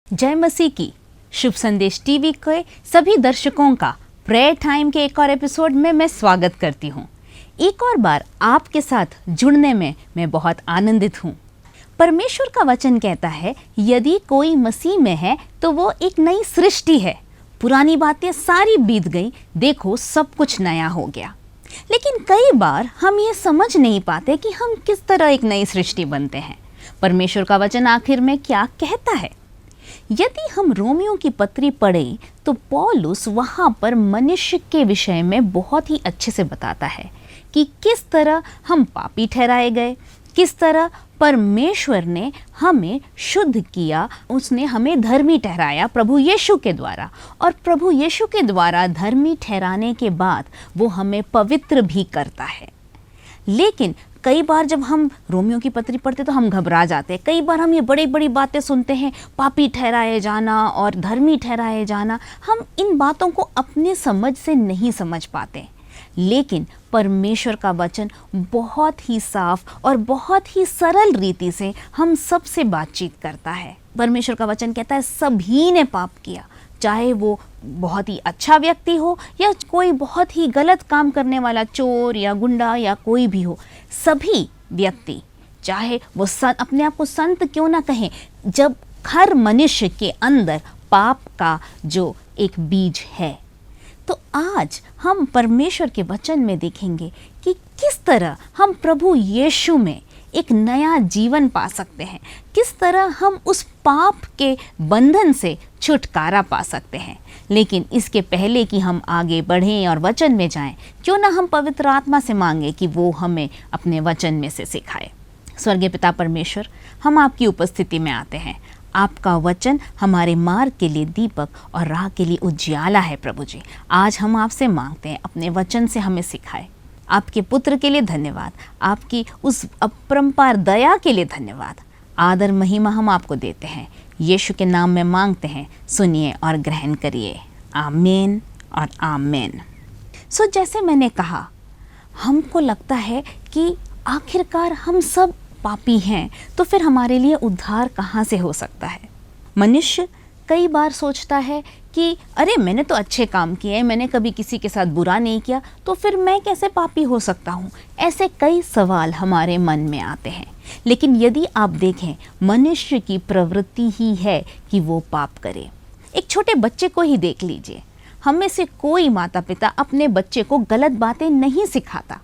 जय मसीह की। शुभ संदेश टीवी के सभी दर्शकों का प्रेयर टाइम के एक और एपिसोड में मैं स्वागत करती हूँ। एक और बार आपके साथ जुड़ने में मैं बहुत आनंदित हूँ। परमेश्वर का वचन कहता है, यदि कोई मसीह में है तो वो एक नई सृष्टि है। पुरानी बातें सारी बीत गई, देखो सब कुछ नया हो गया। लेकिन कई बार हम ये समझ नहीं पाते कि हम किस तरह एक नई सृष्टि बनते हैं। परमेश्वर का वचन आखिर में क्या कहता है? यदि हम रोमियो की पत्री पढ़ें तो पौलुस वहाँ पर मनुष्य के विषय में बहुत ही अच्छे से बताता है कि किस तरह हम पापी ठहराए गए, किस तरह परमेश्वर ने हमें शुद्ध किया, उसने हमें धर्मी ठहराया प्रभु यीशु के द्वारा, और प्रभु यीशु के द्वारा धर्मी ठहराने के बाद वो हमें पवित्र भी करता है। लेकिन कई बार जब हम रोमियो की पत्री पढ़ते तो हम घबरा जाते हैं। कई बार हम ये बड़ी बड़ी बातें सुनते हैं, पापी ठहराए जाना और धर्मी ठहराए जाना। हम इन बातों को अपने समझ से नहीं समझ पाते। लेकिन परमेश्वर का वचन बहुत ही साफ और बहुत ही सरल रीति से हम सबसे बातचीत करता है। परमेश्वर का वचन कहता है सभी ने पाप किया, चाहे वो बहुत ही अच्छा व्यक्ति हो या कोई बहुत ही गलत काम करने वाला चोर या गुंडा या कोई भी हो। सभी व्यक्ति, चाहे वो अपने आप को संत क्यों ना कहें, जब हर मनुष्य के अंदर पाप का जो एक बीज है। तो आज हम परमेश्वर के वचन में देखेंगे कि किस तरह हम प्रभु यीशु में एक नया जीवन पा सकते हैं, किस तरह हम उस पाप के बंधन से छुटकारा पा सकते हैं। लेकिन इसके पहले कि हम आगे बढ़ें और वचन में जाएं, क्यों ना हम पवित्र आत्मा से मांगे कि वो हमें अपने वचन में से सिखाए। स्वर्गीय पिता परमेश्वर, हम आपकी उपस्थिति में आते हैं। आपका वचन हमारे मार्ग के लिए दीपक और राह के लिए उजियाला है। प्रभु जी, आज हम आपसे मांगते हैं अपने वचन से हमें सिखाए। आपके पुत्र के लिए धन्यवाद, आपकी उस अपरंपार दया के लिए धन्यवाद। आदर महिमा हम आपको देते हैं, यीशु के नाम में मांगते हैं, सुनिए और ग्रहण करिए। आमीन और आमीन। जैसे मैंने कहा, हमको लगता है कि आखिरकार हम सब पापी हैं, तो फिर हमारे लिए उद्धार कहाँ से हो सकता है? मनुष्य कई बार सोचता है कि अरे मैंने तो अच्छे काम किए, मैंने कभी किसी के साथ बुरा नहीं किया, तो फिर मैं कैसे पापी हो सकता हूँ? ऐसे कई सवाल हमारे मन में आते हैं। लेकिन यदि आप देखें, मनुष्य की प्रवृत्ति ही है कि वो पाप करे। एक छोटे बच्चे को ही देख लीजिए। हम में से कोई माता पिता अपने बच्चे को गलत बातें नहीं सिखाता।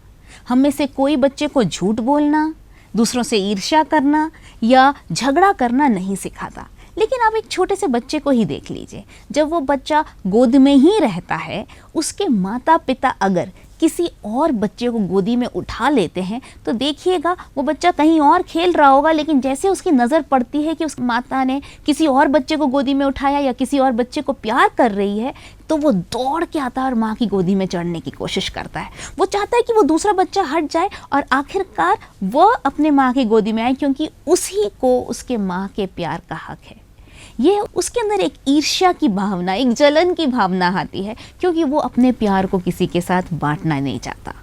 हम में से कोई बच्चे को झूठ बोलना, दूसरों से ईर्ष्या करना या झगड़ा करना नहीं सिखाता। लेकिन आप एक छोटे से बच्चे को ही देख लीजिए, जब वो बच्चा गोद में ही रहता है, उसके माता पिता अगर किसी और बच्चे को गोदी में उठा लेते हैं तो देखिएगा वो बच्चा कहीं और खेल रहा होगा, लेकिन जैसे उसकी नज़र पड़ती है कि उस माता ने किसी और बच्चे को गोदी में उठाया या किसी और बच्चे को प्यार कर रही है, तो वो दौड़ के आता है और माँ की गोदी में चढ़ने की कोशिश करता है। वो चाहता है कि वो दूसरा बच्चा हट जाए और आखिरकार वो अपने माँ की गोदी में आए, क्योंकि उसी को उसके माँ के प्यार का हक है। ये उसके अंदर एक ईर्ष्या की भावना, एक जलन की भावना आती है, क्योंकि वो अपने प्यार को किसी के साथ बांटना नहीं चाहता।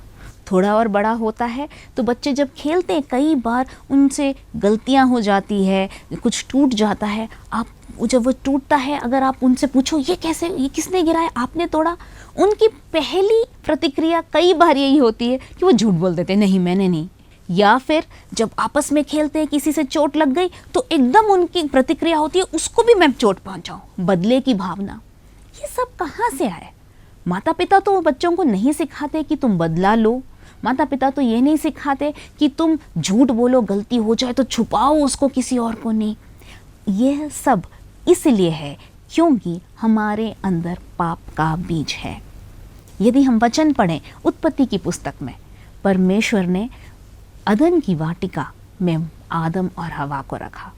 थोड़ा और बड़ा होता है तो बच्चे जब खेलते हैं, कई बार उनसे गलतियां हो जाती है, कुछ टूट जाता है। आप जब वो टूटता है, अगर आप उनसे पूछो ये कैसे, ये किसने गिराया, आपने तोड़ा, उनकी पहली प्रतिक्रिया कई बार यही होती है कि वो झूठ बोल देते, नहीं मैंने नहीं। या फिर जब आपस में खेलते हैं, किसी से चोट लग गई तो एकदम उनकी प्रतिक्रिया होती है उसको भी मैं चोट पहुंचाऊं, बदले की भावना। ये सब कहाँ से आए? माता पिता तो बच्चों को नहीं सिखाते कि तुम बदला लो। माता पिता तो ये नहीं सिखाते कि तुम झूठ बोलो, गलती हो जाए तो छुपाओ उसको, किसी और को नहीं। यह सब इसलिए है क्योंकि हमारे अंदर पाप का बीज है। यदि हम वचन पढ़ें उत्पत्ति की पुस्तक में, परमेश्वर ने अदन की वाटिका में आदम और हवा को रखा।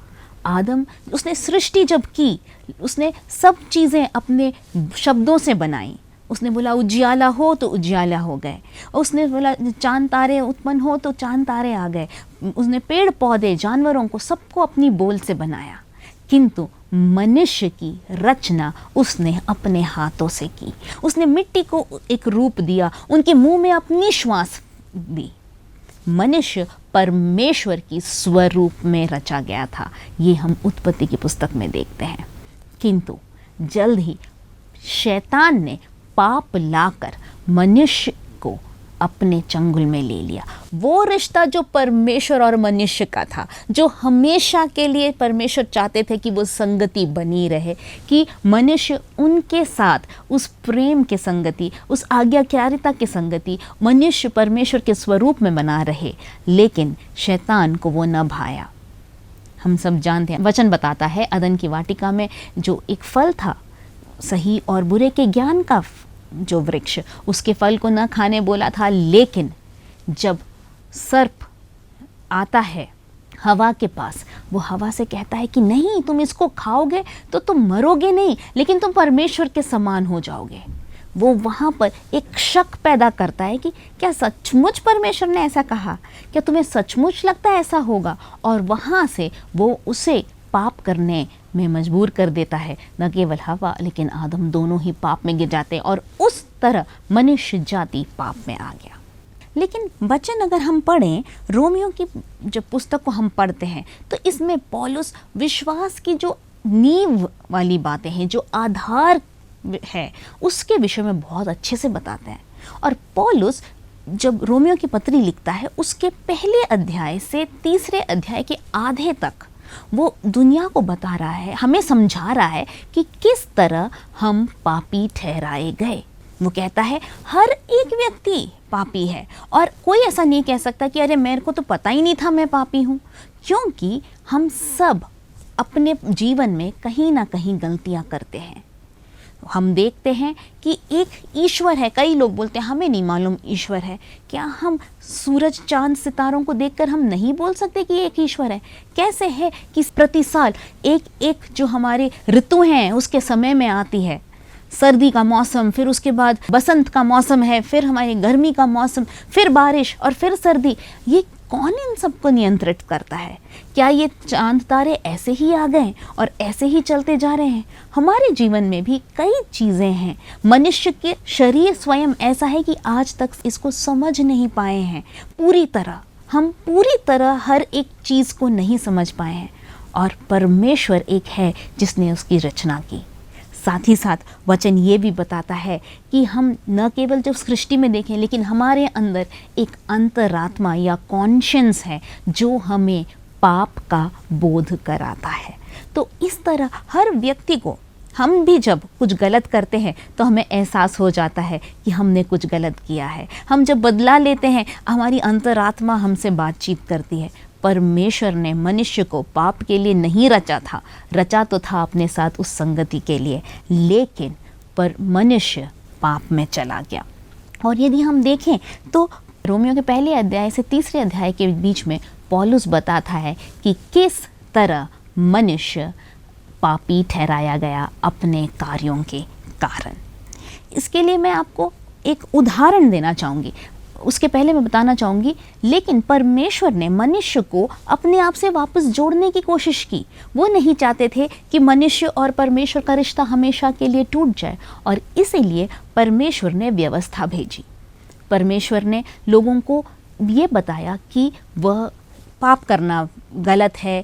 आदम, उसने सृष्टि जब की, उसने सब चीज़ें अपने शब्दों से बनाई। उसने बोला उजियाला हो तो उजियाला हो गए, और उसने बोला चांद तारे उत्पन्न हो तो चांद तारे आ गए। उसने पेड़ पौधे जानवरों को सबको अपनी बोल से बनाया। किंतु मनुष्य की रचना उसने अपने हाथों से की। उसने मिट्टी को एक रूप दिया, उनके मुंह में अपनी श्वास दी। मनुष्य परमेश्वर की स्वरूप में रचा गया था। ये हम उत्पत्ति की पुस्तक में देखते हैं। किंतु जल्द ही शैतान ने पाप लाकर मनुष्य को अपने चंगुल में ले लिया। वो रिश्ता जो परमेश्वर और मनुष्य का था, जो हमेशा के लिए परमेश्वर चाहते थे कि वो संगति बनी रहे, कि मनुष्य उनके साथ उस प्रेम के संगति, उस आज्ञाकारिता के संगति मनुष्य परमेश्वर के स्वरूप में बना रहे, लेकिन शैतान को वो न भाया। हम सब जानते हैं, वचन बताता है अदन की वाटिका में जो एक फल था, सही और बुरे के ज्ञान का जो वृक्ष, उसके फल को न खाने बोला था, लेकिन जब सर्प आता है हवा के पास, वो हवा से कहता है कि नहीं, तुम इसको खाओगे तो तुम मरोगे नहीं, लेकिन तुम परमेश्वर के समान हो जाओगे। वो वहाँ पर एक शक पैदा करता है कि क्या सचमुच परमेश्वर ने ऐसा कहा, क्या तुम्हें सचमुच लगता है ऐसा होगा, और वहाँ से वो उसे पाप करने में मजबूर कर देता है। न केवल हवा लेकिन आदम दोनों ही पाप में गिर जाते हैं और उस तरह मनुष्य जाति पाप में आ गया। लेकिन वचन अगर हम पढ़ें, रोमियो की जब पुस्तक को हम पढ़ते हैं तो इसमें पौलुस विश्वास की जो नींव वाली बातें हैं, जो आधार है, उसके विषय में बहुत अच्छे से बताते हैं। और पौलुस जब रोमियो की पत्री लिखता है, उसके पहले अध्याय से तीसरे अध्याय के आधे तक वो दुनिया को बता रहा है, हमें समझा रहा है कि किस तरह हम पापी ठहराए गए। वो कहता है हर एक व्यक्ति पापी है और कोई ऐसा नहीं कह सकता कि अरे मेरे को तो पता ही नहीं था मैं पापी हूँ, क्योंकि हम सब अपने जीवन में कहीं ना कहीं गलतियाँ करते हैं। हम देखते हैं कि एक ईश्वर है, कई लोग बोलते हैं हमें नहीं मालूम ईश्वर है। क्या हम सूरज चांद सितारों को देखकर हम नहीं बोल सकते कि एक ईश्वर है? कैसे है कि प्रति साल एक एक जो हमारे ऋतु हैं उसके समय में आती है, सर्दी का मौसम, फिर उसके बाद बसंत का मौसम है, फिर हमारी गर्मी का मौसम, फिर बारिश और फिर सर्दी। ये कौन इन सबको नियंत्रित करता है? क्या ये चांद तारे ऐसे ही आ गए और ऐसे ही चलते जा रहे हैं? हमारे जीवन में भी कई चीज़ें हैं। मनुष्य के शरीर स्वयं ऐसा है कि आज तक इसको समझ नहीं पाए हैं पूरी तरह। हम पूरी तरह हर एक चीज़ को नहीं समझ पाए हैं, और परमेश्वर एक है जिसने उसकी रचना की। साथ ही साथ वचन ये भी बताता है कि हम न केवल जब सृष्टि में देखें, लेकिन हमारे अंदर एक अंतरात्मा या कॉन्शियंस है जो हमें पाप का बोध कराता है। तो इस तरह हर व्यक्ति को, हम भी जब कुछ गलत करते हैं तो हमें एहसास हो जाता है कि हमने कुछ गलत किया है। हम जब बदला लेते हैं, हमारी अंतरात्मा हमसे बातचीत करती है। परमेश्वर ने मनुष्य को पाप के लिए नहीं रचा था, रचा तो था अपने साथ उस संगति के लिए, लेकिन पर मनुष्य पाप में चला गया। और यदि हम देखें तो रोमियो के पहले अध्याय से तीसरे अध्याय के बीच में पौलुस बताता है कि किस तरह मनुष्य पापी ठहराया गया अपने कार्यों के कारण। इसके लिए मैं आपको एक उदाहरण देना चाहूँगी। उसके पहले मैं बताना चाहूँगी, लेकिन परमेश्वर ने मनुष्य को अपने आप से वापस जोड़ने की कोशिश की। वो नहीं चाहते थे कि मनुष्य और परमेश्वर का रिश्ता हमेशा के लिए टूट जाए, और इसीलिए परमेश्वर ने व्यवस्था भेजी। परमेश्वर ने लोगों को ये बताया कि वह पाप करना गलत है,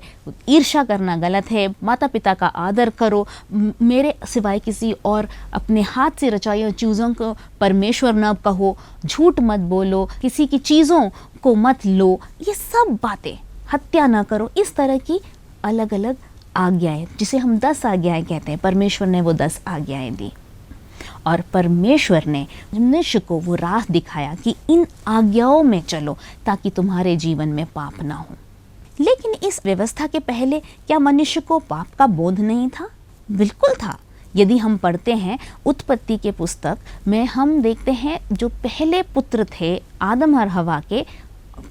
ईर्ष्या करना गलत है, माता पिता का आदर करो, मेरे सिवाय किसी और अपने हाथ से रचाई हुई चीज़ों को परमेश्वर न कहो, झूठ मत बोलो, किसी की चीज़ों को मत लो, ये सब बातें, हत्या न करो, इस तरह की अलग अलग आज्ञाएं, जिसे हम 10 आज्ञाएं कहते हैं, परमेश्वर ने वो 10 आज्ञाएं दी। और परमेश्वर ने मनुष्य को वो राह दिखाया कि इन आज्ञाओं में चलो ताकि तुम्हारे जीवन में पाप ना हो। लेकिन इस व्यवस्था के पहले क्या मनुष्य को पाप का बोध नहीं था? बिल्कुल था। यदि हम पढ़ते हैं उत्पत्ति के पुस्तक में, हम देखते हैं जो पहले पुत्र थे आदम और हवा के,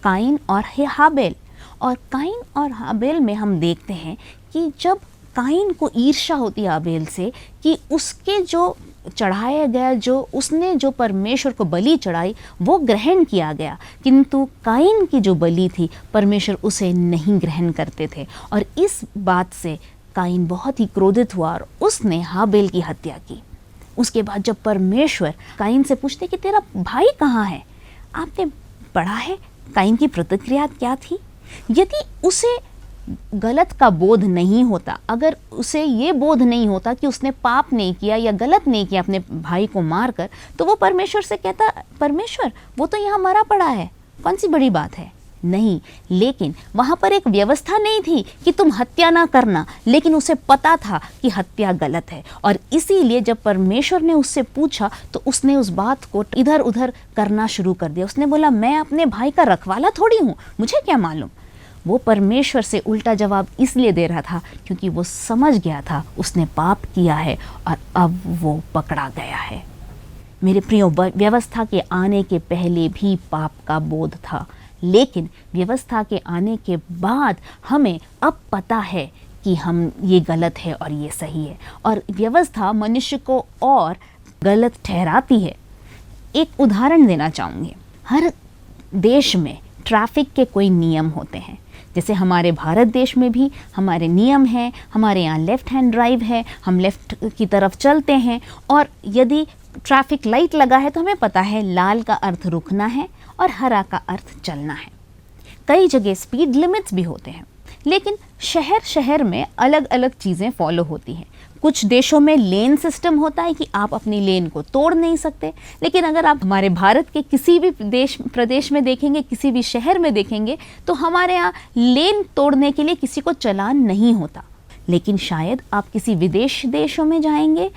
काइन और हाबेल। और काइन और हाबेल में हम देखते हैं कि जब काइन को ईर्ष्या होती है हाबेल से कि उसके जो चढ़ाया गया, जो उसने जो परमेश्वर को बलि चढ़ाई वो ग्रहण किया गया, किंतु काइन की जो बलि थी परमेश्वर उसे नहीं ग्रहण करते थे। और इस बात से काइन बहुत ही क्रोधित हुआ और उसने हाबेल की हत्या की। उसके बाद जब परमेश्वर काइन से पूछते कि तेरा भाई कहाँ है, आपने पढ़ा है काइन की प्रतिक्रिया क्या थी? यदि उसे गलत का बोध नहीं होता, अगर उसे ये बोध नहीं होता कि उसने पाप नहीं किया या गलत नहीं किया अपने भाई को मारकर, तो वो परमेश्वर से कहता, परमेश्वर वो तो यहाँ मरा पड़ा है, कौन सी बड़ी बात है। नहीं, लेकिन वहाँ पर एक व्यवस्था नहीं थी कि तुम हत्या ना करना, लेकिन उसे पता था कि हत्या गलत है, और इसीलिए जब परमेश्वर ने उससे पूछा तो उसने उस बात को इधर उधर करना शुरू कर दिया। उसने बोला मैं अपने भाई का रखवाला थोड़ी हूँ, मुझे क्या मालूम। वो परमेश्वर से उल्टा जवाब इसलिए दे रहा था क्योंकि वो समझ गया था उसने पाप किया है और अब वो पकड़ा गया है। मेरे प्रियो, व्यवस्था के आने के पहले भी पाप का बोध था, लेकिन व्यवस्था के आने के बाद हमें अब पता है कि हम ये गलत है और ये सही है, और व्यवस्था मनुष्य को और गलत ठहराती है। एक उदाहरण देना चाहूँगी। हर देश में ट्रैफिक के कोई नियम होते हैं, जैसे हमारे भारत देश में भी हमारे नियम हैं। हमारे यहाँ लेफ़्ट हैंड ड्राइव है, हम लेफ़्ट की तरफ चलते हैं, और यदि ट्रैफिक लाइट लगा है तो हमें पता है लाल का अर्थ रुकना है और हरा का अर्थ चलना है। कई जगह स्पीड लिमिट्स भी होते हैं, लेकिन शहर शहर में अलग अलग चीज़ें फॉलो होती हैं। कुछ देशों में लेन सिस्टम होता है कि आप अपनी लेन को तोड़ नहीं सकते, लेकिन अगर आप हमारे भारत के किसी भी प्रदेश में देखेंगे, किसी भी शहर में देखेंगे, तो हमारे यहाँ लेन तोड़ने के लिए किसी को चालान नहीं होता। लेकिन शायद आप किसी विदेश देशों में जाएंगे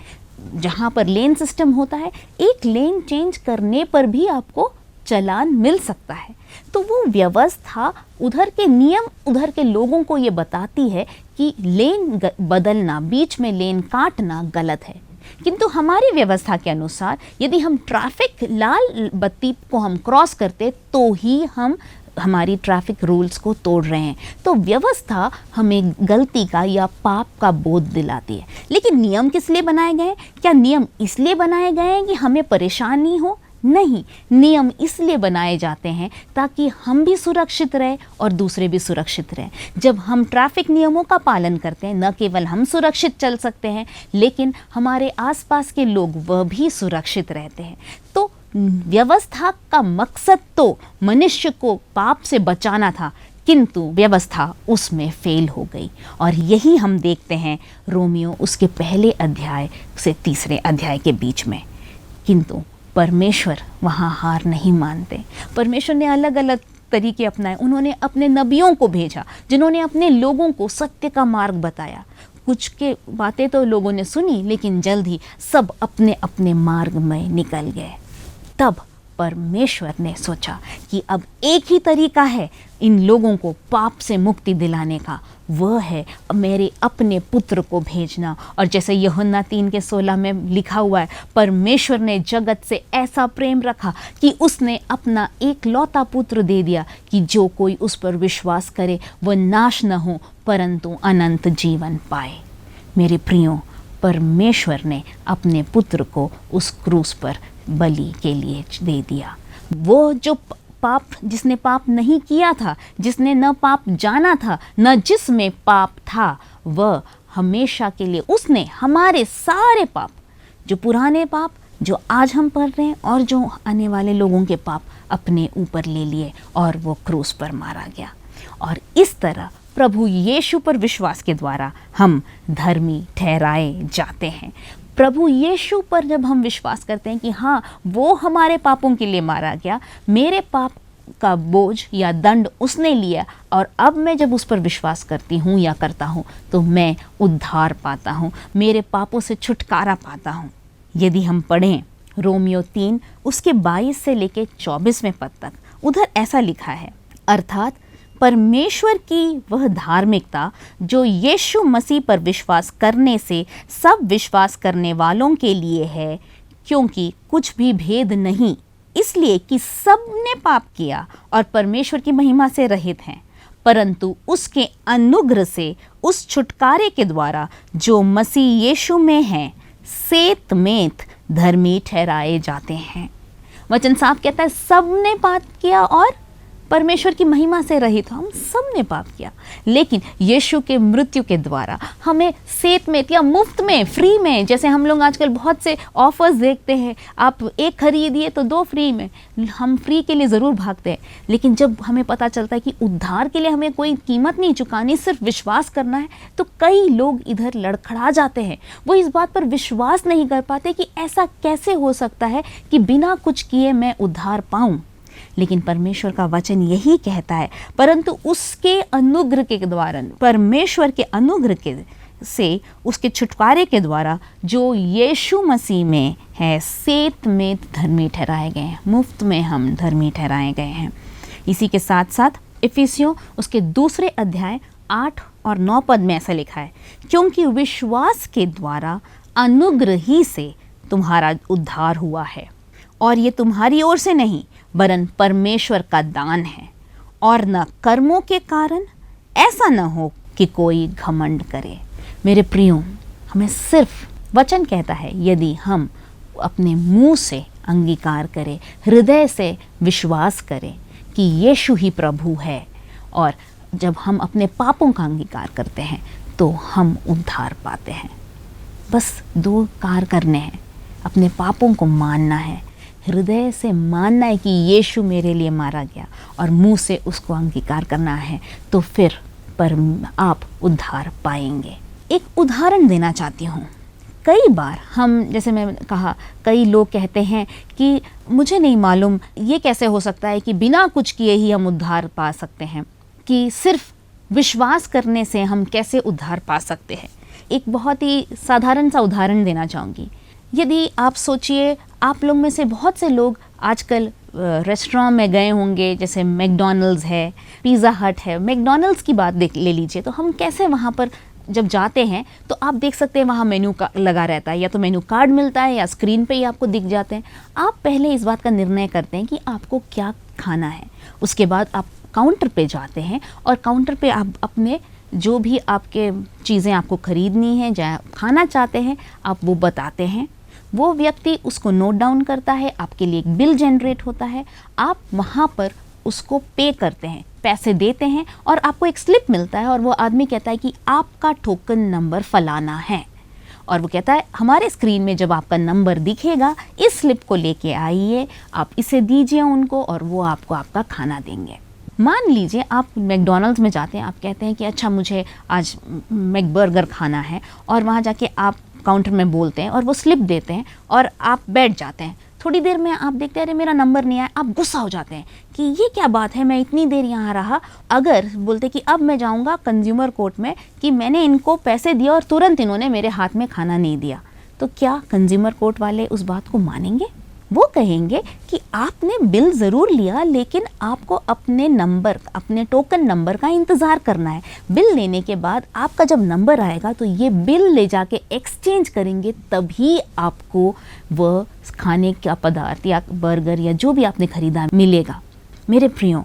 जहाँ पर लेन सिस्टम होता है, एक लेन चेंज करने पर भी आपको चालान मिल सकता है। तो वो व्यवस्था, उधर के नियम, उधर के लोगों को ये बताती है कि लेन बदलना, बीच में लेन काटना गलत है। किंतु हमारी व्यवस्था के अनुसार यदि हम ट्रैफिक लाल बत्ती को हम क्रॉस करते तो ही हम हमारी ट्रैफिक रूल्स को तोड़ रहे हैं। तो व्यवस्था हमें गलती का या पाप का बोध दिलाती है। लेकिन नियम किस लिए बनाए गए? क्या नियम इसलिए बनाए गए हैं कि हमें परेशानी हो? नहीं, नियम इसलिए बनाए जाते हैं ताकि हम भी सुरक्षित रहें और दूसरे भी सुरक्षित रहें। जब हम ट्रैफिक नियमों का पालन करते हैं, न केवल हम सुरक्षित चल सकते हैं, लेकिन हमारे आसपास के लोग वह भी सुरक्षित रहते हैं। तो व्यवस्था का मकसद तो मनुष्य को पाप से बचाना था, किंतु व्यवस्था उसमें फेल हो गई। और यही हम देखते हैं रोमियो उसके पहले अध्याय से तीसरे अध्याय के बीच में। किंतु परमेश्वर वहाँ हार नहीं मानते। परमेश्वर ने अलग अलग तरीके अपनाए। उन्होंने अपने नबियों को भेजा जिन्होंने अपने लोगों को सत्य का मार्ग बताया। कुछ के बातें तो लोगों ने सुनी, लेकिन जल्द ही सब अपने अपने मार्ग में निकल गए। तब परमेश्वर ने सोचा कि अब एक ही तरीका है इन लोगों को पाप से मुक्ति दिलाने का, वह है मेरे अपने पुत्र को भेजना। और जैसे यूहन्ना 3:16 में लिखा हुआ है, परमेश्वर ने जगत से ऐसा प्रेम रखा कि उसने अपना एकलौता पुत्र दे दिया कि जो कोई उस पर विश्वास करे वह नाश न हो परंतु अनंत जीवन पाए। मेरे प्रियो, परमेश्वर ने अपने पुत्र को उस क्रूस पर बलि के लिए दे दिया। वो जो जिसने पाप नहीं किया था, जिसने न पाप जाना था, न जिसमें पाप था, वह हमेशा के लिए उसने हमारे सारे पाप, जो पुराने पाप जो आज हम पढ़ रहे हैं और जो आने वाले लोगों के पाप, अपने ऊपर ले लिए और वो क्रूस पर मारा गया। और इस तरह प्रभु यीशु पर विश्वास के द्वारा हम धर्मी ठहराए जाते हैं। प्रभु यीशु पर जब हम विश्वास करते हैं कि हाँ, वो हमारे पापों के लिए मारा गया, मेरे पाप का बोझ या दंड उसने लिया, और अब मैं जब उस पर विश्वास करती हूँ या करता हूँ तो मैं उद्धार पाता हूँ, मेरे पापों से छुटकारा पाता हूँ। यदि हम पढ़ें रोमियो 3 उसके 22 से लेके 24वें पद तक, उधर ऐसा लिखा है, अर्थात परमेश्वर की वह धार्मिकता जो यीशु मसीह पर विश्वास करने से सब विश्वास करने वालों के लिए है, क्योंकि कुछ भी भेद नहीं, इसलिए कि सब ने पाप किया और परमेश्वर की महिमा से रहित हैं, परंतु उसके अनुग्रह से उस छुटकारे के द्वारा जो मसीह यीशु में है सेतमेत धर्मी ठहराए जाते हैं। वचन साफ कहता है, सब ने पाप किया और परमेश्वर की महिमा से रहित हो, हम सब ने पाप किया। लेकिन यीशु के मृत्यु के द्वारा हमें सेतमेत या मुफ्त में, फ्री में, जैसे हम लोग आजकल बहुत से ऑफर्स देखते हैं, आप एक खरीदिए तो 2 फ्री में, हम फ्री के लिए ज़रूर भागते हैं। लेकिन जब हमें पता चलता है कि उद्धार के लिए हमें कोई कीमत नहीं चुकानी, सिर्फ विश्वास करना है, तो कई लोग इधर लड़खड़ा जाते हैं। वो इस बात पर विश्वास नहीं कर पाते कि ऐसा कैसे हो सकता है कि बिना कुछ किए मैं उद्धार पाऊं। लेकिन परमेश्वर का वचन यही कहता है, परंतु उसके अनुग्रह के द्वारा, परमेश्वर के अनुग्रह से, उसके छुटकारे के द्वारा जो यीशु मसीह में है, सेत में धर्मी ठहराए गए हैं, मुफ्त में हम धर्मी ठहराए गए हैं। इसी के साथ साथ इफिसियों उसके 2 अध्याय 8 और 9 पद में ऐसा लिखा है, क्योंकि विश्वास के द्वारा अनुग्रह ही से तुम्हारा उद्धार हुआ है, और ये तुम्हारी ओर से नहीं वरन परमेश्वर का दान है, और न कर्मों के कारण, ऐसा न हो कि कोई घमंड करे। मेरे प्रियो, हमें सिर्फ वचन कहता है, यदि हम अपने मुंह से अंगीकार करें, हृदय से विश्वास करें कि यीशु ही प्रभु है, और जब हम अपने पापों का अंगीकार करते हैं तो हम उद्धार पाते हैं। बस 2 कार्य करने हैं, अपने पापों को मानना है, हृदय से मानना है कि यीशु मेरे लिए मारा गया, और मुंह से उसको अंगीकार करना है, तो फिर आप उद्धार पाएंगे। एक उदाहरण देना चाहती हूँ। कई बार हम, जैसे मैं कहा, कई लोग कहते हैं कि मुझे नहीं मालूम ये कैसे हो सकता है कि बिना कुछ किए ही हम उद्धार पा सकते हैं, कि सिर्फ विश्वास करने से हम कैसे उद्धार पा सकते हैं। एक बहुत ही साधारण सा उदाहरण देना चाहूँगी। यदि आप सोचिए, आप लोग में से बहुत से लोग आजकल रेस्टोरेंट में गए होंगे, जैसे मैकडॉनल्ड्स है, पिज़्ज़ा हट है। मैकडॉनल्ड्स की बात ले लीजिए, तो हम कैसे वहाँ पर जब जाते हैं तो आप देख सकते हैं वहाँ मेन्यू का लगा रहता है, या तो मेन्यू कार्ड मिलता है या स्क्रीन पे ही आपको दिख जाते हैं। आप पहले इस बात का निर्णय करते हैं कि आपको क्या खाना है, उसके बाद आप काउंटर पे जाते हैं, और काउंटर पे आप अपने जो भी आपके चीज़ें आपको ख़रीदनी है, जहाँ खाना चाहते हैं, आप वो बताते हैं। वो व्यक्ति उसको नोट डाउन करता है, आपके लिए एक बिल जनरेट होता है, आप वहाँ पर उसको पे करते हैं, पैसे देते हैं, और आपको एक स्लिप मिलता है, और वो आदमी कहता है कि आपका टोकन नंबर फलाना है, और वो कहता है हमारे स्क्रीन में जब आपका नंबर दिखेगा, इस स्लिप को लेके आइए, आप इसे दीजिए उनको, और वो आपको आपका खाना देंगे। मान लीजिए आप मैकडॉनल्ड्स में जाते हैं, आप कहते हैं कि अच्छा मुझे आज मैकबर्गर खाना है, और वहाँ जाके आप काउंटर में बोलते हैं और वो स्लिप देते हैं, और आप बैठ जाते हैं। थोड़ी देर में आप देखते हैं अरे मेरा नंबर नहीं आया, आप गुस्सा हो जाते हैं कि ये क्या बात है, मैं इतनी देर यहाँ रहा। अगर बोलते कि अब मैं जाऊँगा कंज्यूमर कोर्ट में कि मैंने इनको पैसे दिया और तुरंत इन्होंने मेरे हाथ में खाना नहीं दिया, तो क्या कंज्यूमर कोर्ट वाले उस बात को मानेंगे? वो कहेंगे कि आपने बिल ज़रूर लिया, लेकिन आपको अपने नंबर, अपने टोकन नंबर का इंतज़ार करना है। बिल लेने के बाद आपका जब नंबर आएगा तो ये बिल ले जाके एक्सचेंज करेंगे, तभी आपको वह खाने का पदार्थ या बर्गर या जो भी आपने ख़रीदा मिलेगा। मेरे प्रियो,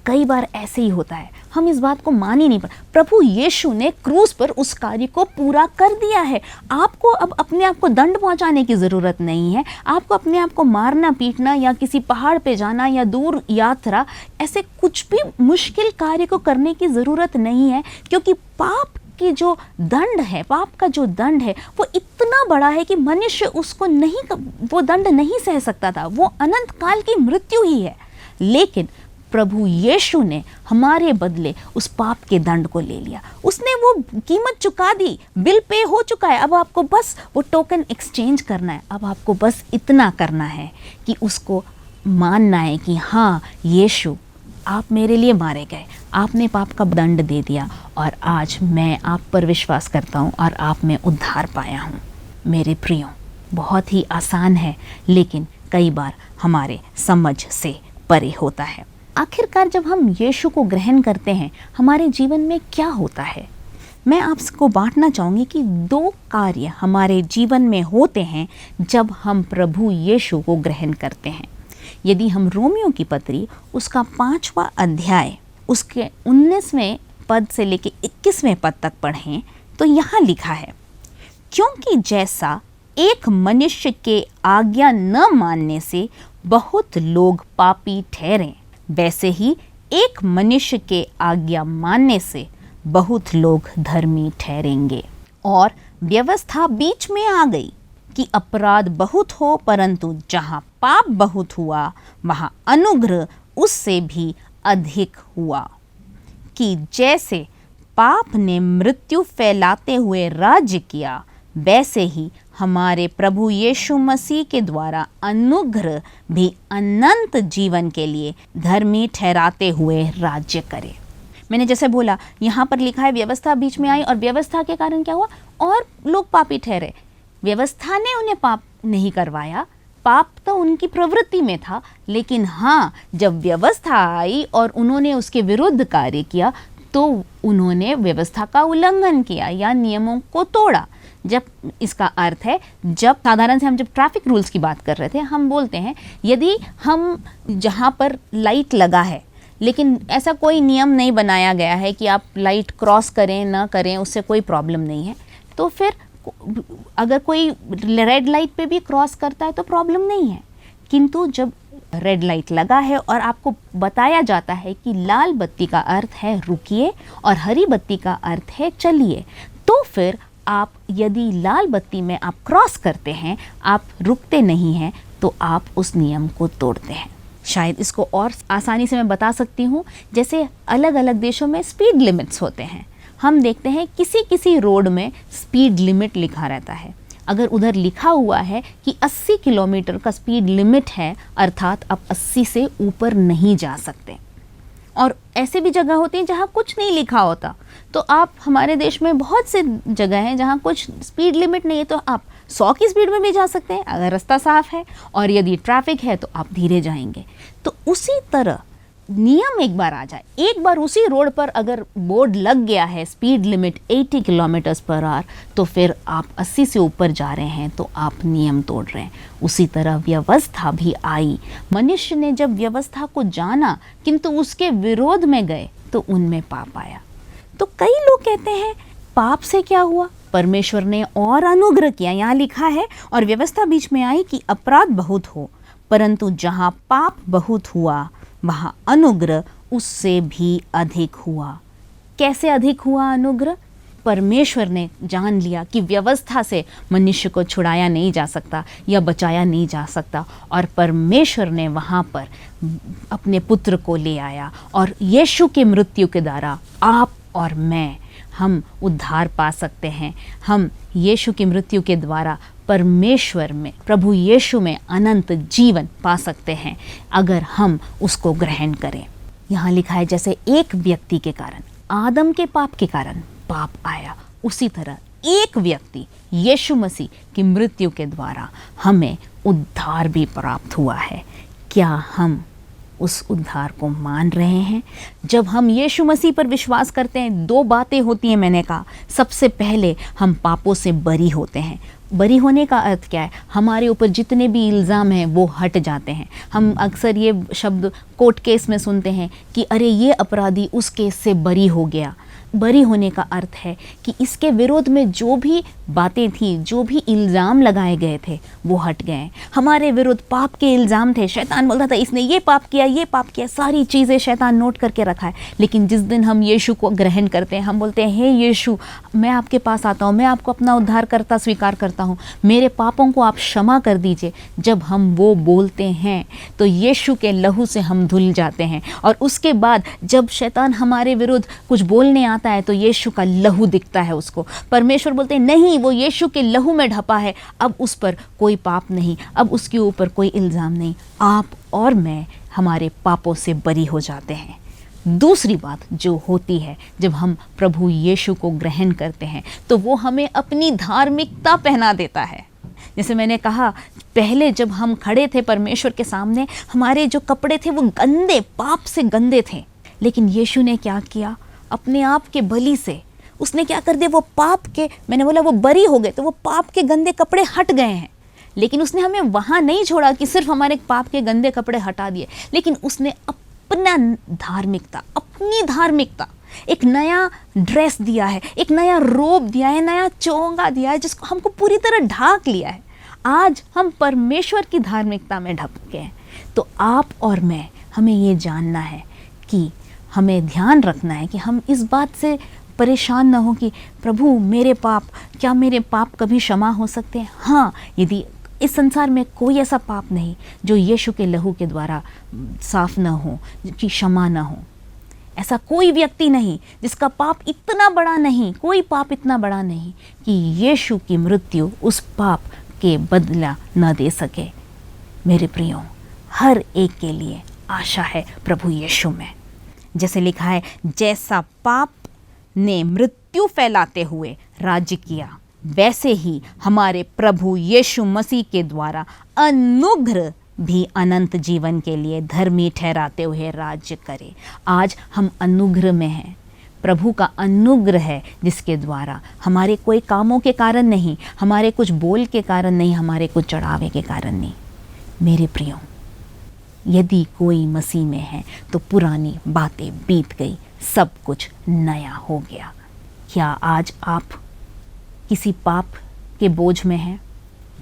कई बार ऐसे ही होता है, हम इस बात को मान ही नहीं पाते। प्रभु यीशु ने क्रूस पर उस कार्य को पूरा कर दिया है। आपको अब अपने आप को दंड पहुंचाने की ज़रूरत नहीं है। आपको अपने आप को मारना, पीटना, या किसी पहाड़ पे जाना, या दूर यात्रा, ऐसे कुछ भी मुश्किल कार्य को करने की ज़रूरत नहीं है, क्योंकि पाप की जो दंड है, पाप का जो दंड है, वो इतना बड़ा है कि मनुष्य उसको नहीं, वो दंड नहीं सह सकता था। वो अनंत काल की मृत्यु ही है। लेकिन प्रभु यीशु ने हमारे बदले उस पाप के दंड को ले लिया। उसने वो कीमत चुका दी, बिल पे हो चुका है। अब आपको बस वो टोकन एक्सचेंज करना है। अब आपको बस इतना करना है कि उसको मानना है कि हाँ यीशु, आप मेरे लिए मारे गए, आपने पाप का दंड दे दिया, और आज मैं आप पर विश्वास करता हूँ और आप में उद्धार पाया हूँ। मेरे प्रियो, बहुत ही आसान है, लेकिन कई बार हमारे समझ से परे होता है। आखिरकार जब हम यीशु को ग्रहण करते हैं, हमारे जीवन में क्या होता है? मैं आपको बांटना चाहूँगी कि 2 कार्य हमारे जीवन में होते हैं जब हम प्रभु यीशु को ग्रहण करते हैं। यदि हम रोमियो की पत्री उसका 5वां अध्याय उसके 19वें पद से लेकर 21वें पद तक पढ़ें तो यहाँ लिखा है, क्योंकि जैसा एक मनुष्य के आज्ञा न मानने से बहुत लोग पापी ठहरे, वैसे ही एक मनुष्य के आज्ञा मानने से बहुत लोग धर्मी ठहरेंगे। और व्यवस्था बीच में आ गई कि अपराध बहुत हो, परंतु जहाँ पाप बहुत हुआ वहाँ अनुग्रह उससे भी अधिक हुआ। कि जैसे पाप ने मृत्यु फैलाते हुए राज्य किया, वैसे ही हमारे प्रभु यीशु मसीह के द्वारा अनुग्रह भी अनंत जीवन के लिए धर्मी ठहराते हुए राज्य करे। मैंने जैसे बोला, यहाँ पर लिखा है व्यवस्था बीच में आई, और व्यवस्था के कारण क्या हुआ, और लोग पापी ठहरे। व्यवस्था ने उन्हें पाप नहीं करवाया, पाप तो उनकी प्रवृत्ति में था, लेकिन हाँ, जब व्यवस्था आई और उन्होंने उसके विरुद्ध कार्य किया तो उन्होंने व्यवस्था का उल्लंघन किया या नियमों को तोड़ा। जब इसका अर्थ है, जब साधारण से हम जब ट्रैफिक रूल्स की बात कर रहे थे, हम बोलते हैं यदि हम जहाँ पर लाइट लगा है लेकिन ऐसा कोई नियम नहीं बनाया गया है कि आप लाइट क्रॉस करें ना करें, उससे कोई प्रॉब्लम नहीं है, तो फिर अगर कोई रेड लाइट पे भी क्रॉस करता है तो प्रॉब्लम नहीं है। किंतु जब रेड लाइट लगा है और आपको बताया जाता है कि लाल बत्ती का अर्थ है रुकिए और हरी बत्ती का अर्थ है चलिए, तो फिर आप यदि लाल बत्ती में आप क्रॉस करते हैं, आप रुकते नहीं हैं, तो आप उस नियम को तोड़ते हैं। शायद इसको और आसानी से मैं बता सकती हूँ, जैसे अलग अलग देशों में स्पीड लिमिट्स होते हैं। हम देखते हैं किसी किसी रोड में स्पीड लिमिट लिखा रहता है। अगर उधर लिखा हुआ है कि 80 किलोमीटर का स्पीड लिमिट है, अर्थात आप 80 से ऊपर नहीं जा सकते। और ऐसे भी जगह होती हैं जहाँ कुछ नहीं लिखा होता, तो आप, हमारे देश में बहुत से जगह हैं जहाँ कुछ स्पीड लिमिट नहीं है, तो आप 100 की स्पीड में भी जा सकते हैं अगर रास्ता साफ है, और यदि ट्रैफिक है तो आप धीरे जाएंगे। तो उसी तरह नियम एक बार आ जाए, एक बार उसी रोड पर अगर बोर्ड लग गया है speed limit 80 kilometres per hour, तो फिर आप 80 से ऊपर जा रहे हैं तो आप नियम तोड़ रहे हैं। उसी तरह व्यवस्था भी आई। मनुष्य ने जब व्यवस्था को जाना किंतु उसके विरोध में गए तो उनमें पाप आया। तो कई लोग कहते हैं पाप से क्या हुआ, परमेश्वर ने और अनुग्रह किया। यहाँ लिखा है, और व्यवस्था बीच में आई कि अपराध बहुत हो, परंतु जहाँ पाप बहुत हुआ वहाँ अनुग्रह उससे भी अधिक हुआ। कैसे अधिक हुआ अनुग्रह? परमेश्वर ने जान लिया कि व्यवस्था से मनुष्य को छुड़ाया नहीं जा सकता या बचाया नहीं जा सकता, और परमेश्वर ने वहाँ पर अपने पुत्र को ले आया, और यीशु के मृत्यु के द्वारा आप और मैं, हम उद्धार पा सकते हैं। हम यीशु की मृत्यु के द्वारा परमेश्वर में, प्रभु यीशु में अनंत जीवन पा सकते हैं अगर हम उसको ग्रहण करें। यहाँ लिखा है, जैसे एक व्यक्ति के कारण, आदम के पाप के कारण पाप आया, उसी तरह एक व्यक्ति यीशु मसीह की मृत्यु के द्वारा हमें उद्धार भी प्राप्त हुआ है। क्या हम उस उद्धार को मान रहे हैं? जब हम यीशु मसीह पर विश्वास करते हैं, दो बातें होती हैं। मैंने कहा, सबसे पहले हम पापों से बरी होते हैं। बरी होने का अर्थ क्या है? हमारे ऊपर जितने भी इल्ज़ाम हैं वो हट जाते हैं। हम अक्सर ये शब्द कोर्ट केस में सुनते हैं कि अरे ये अपराधी उस केस से बरी हो गया। बरी होने का अर्थ है कि इसके विरोध में जो भी बातें थी, जो भी इल्ज़ाम लगाए गए थे, वो हट गए। हमारे विरुद्ध पाप के इल्ज़ाम थे, शैतान बोलता था इसने ये पाप किया, ये पाप किया, सारी चीज़ें शैतान नोट करके रखा है। लेकिन जिस दिन हम यीशु को ग्रहण करते हैं, हम बोलते हैं, हे यीशु, मैं आपके पास आता हूँ, मैं आपको अपना उद्धारकर्ता स्वीकार करता हूँ, मेरे पापों को आप क्षमा कर दीजिए। जब हम वो बोलते हैं तो यीशु के लहू से हम धुल जाते हैं, और उसके बाद जब शैतान हमारे विरुद्ध कुछ बोलने आता है तो यीशु का लहू दिखता है उसको। परमेश्वर बोलते हैं नहीं, वो यीशु के लहू में ढपा है, अब उस पर कोई पाप नहीं, अब उसके ऊपर कोई इल्ज़ाम नहीं। आप और मैं हमारे पापों से बरी हो जाते हैं। दूसरी बात जो होती है, जब हम प्रभु यीशु को ग्रहण करते हैं तो वो हमें अपनी धार्मिकता पहना देता है। जैसे मैंने कहा, पहले जब हम खड़े थे परमेश्वर के सामने, हमारे जो कपड़े थे वो गंदे, पाप से गंदे थे। लेकिन यीशु ने क्या किया? अपने आप के बलि से उसने क्या कर दिया? वो पाप के, मैंने बोला वो बरी हो गए, तो वो पाप के गंदे कपड़े हट गए हैं। लेकिन उसने हमें वहाँ नहीं छोड़ा कि सिर्फ हमारे पाप के गंदे कपड़े हटा दिए, लेकिन उसने अपनी धार्मिकता, एक नया ड्रेस दिया है, एक नया रोब दिया है, नया चोंगा दिया है, जिसको हमको पूरी तरह ढाक लिया है। आज हम परमेश्वर की धार्मिकता में ढक गए हैं। तो आप और मैं, हमें ये जानना है कि हमें ध्यान रखना है कि हम इस बात से परेशान न हो कि प्रभु मेरे पाप, क्या मेरे पाप कभी क्षमा हो सकते हैं? हाँ, यदि इस संसार में कोई ऐसा पाप नहीं जो यीशु के लहू के द्वारा साफ न हो, कि क्षमा न हो। ऐसा कोई व्यक्ति नहीं जिसका पाप इतना बड़ा नहीं, कोई पाप इतना बड़ा नहीं कि यीशु की मृत्यु उस पाप के बदला न दे सके। मेरे प्रियो, हर एक के लिए आशा है प्रभु यीशु में। जैसे लिखा है, जैसा पाप ने मृत्यु फैलाते हुए राज्य किया, वैसे ही हमारे प्रभु यीशु मसीह के द्वारा अनुग्रह भी अनंत जीवन के लिए धर्मी ठहराते हुए राज्य करे। आज हम अनुग्रह में हैं। प्रभु का अनुग्रह है जिसके द्वारा हमारे कोई कामों के कारण नहीं, हमारे कुछ बोल के कारण नहीं, हमारे कुछ चढ़ावे के कारण नहीं। मेरे प्रियो, यदि कोई मसीह में है तो पुरानी बातें बीत गई, सब कुछ नया हो गया। क्या आज आप किसी पाप के बोझ में हैं?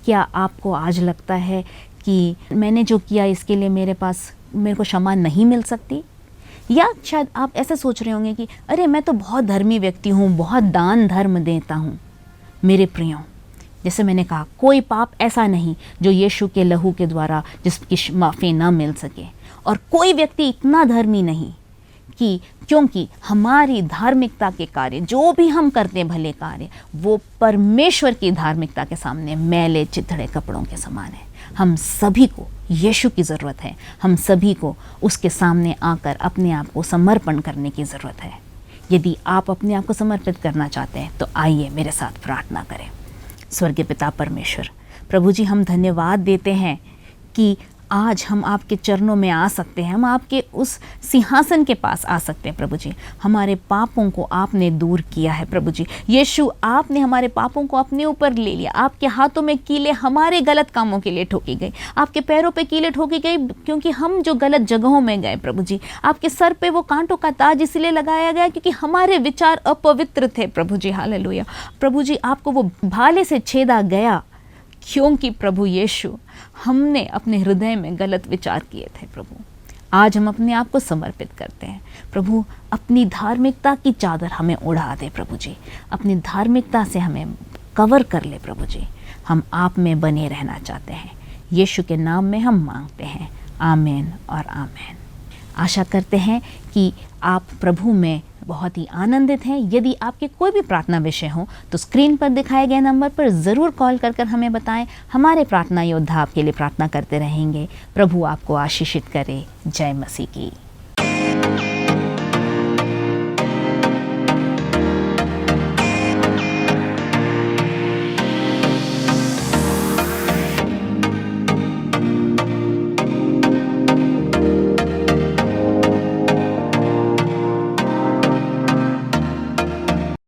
क्या आपको आज लगता है कि मैंने जो किया इसके लिए मेरे को क्षमा नहीं मिल सकती? या शायद आप ऐसे सोच रहे होंगे कि अरे मैं तो बहुत धर्मी व्यक्ति हूँ, बहुत दान धर्म देता हूँ। मेरे प्रियो, जैसे मैंने कहा, कोई पाप ऐसा नहीं जो यीशु के लहू के द्वारा जिसकी माफ़ी ना मिल सके। और कोई व्यक्ति इतना धर्मी नहीं कि क्योंकि हमारी धार्मिकता के कार्य, जो भी हम करते हैं भले कार्य, वो परमेश्वर की धार्मिकता के सामने मैले चिथड़े कपड़ों के समान है। हम सभी को यीशु की ज़रूरत है। हम सभी को उसके सामने आकर अपने आप को समर्पण करने की ज़रूरत है। यदि आप अपने आप को समर्पित करना चाहते हैं तो आइए मेरे साथ प्रार्थना करें। स्वर्गीय पिता परमेश्वर, प्रभु जी, हम धन्यवाद देते हैं कि आज हम आपके चरणों में आ सकते हैं, हम आपके उस सिंहासन के पास आ सकते हैं। प्रभु जी, हमारे पापों को आपने दूर किया है। प्रभु जी यीशु, आपने हमारे पापों को अपने ऊपर ले लिया। आपके हाथों में कीले हमारे गलत कामों के लिए ठोकी गई, आपके पैरों पे कीले ठोकी गई क्योंकि हम जो गलत जगहों में गए। प्रभु जी, आपके सर पे वो कांटों का ताज इसलिए लगाया गया क्योंकि हमारे विचार अपवित्र थे। प्रभु जी, हालेलुया। प्रभु जी, आपको वो भाले से छेदा गया क्योंकि प्रभु यीशु, हमने अपने हृदय में गलत विचार किए थे। प्रभु, आज हम अपने आप को समर्पित करते हैं। प्रभु, अपनी धार्मिकता की चादर हमें उड़ा दे। प्रभु जी, अपनी धार्मिकता से हमें कवर कर ले। प्रभु जी, हम आप में बने रहना चाहते हैं। यीशु के नाम में हम मांगते हैं, आमीन और आमीन। आशा करते हैं कि आप प्रभु में बहुत ही आनंदित हैं। यदि आपके कोई भी प्रार्थना विषय हो तो स्क्रीन पर दिखाए गए नंबर पर ज़रूर कॉल कर हमें बताएं। हमारे प्रार्थना योद्धा आपके लिए प्रार्थना करते रहेंगे। प्रभु आपको आशीषित करे। जय मसीह की।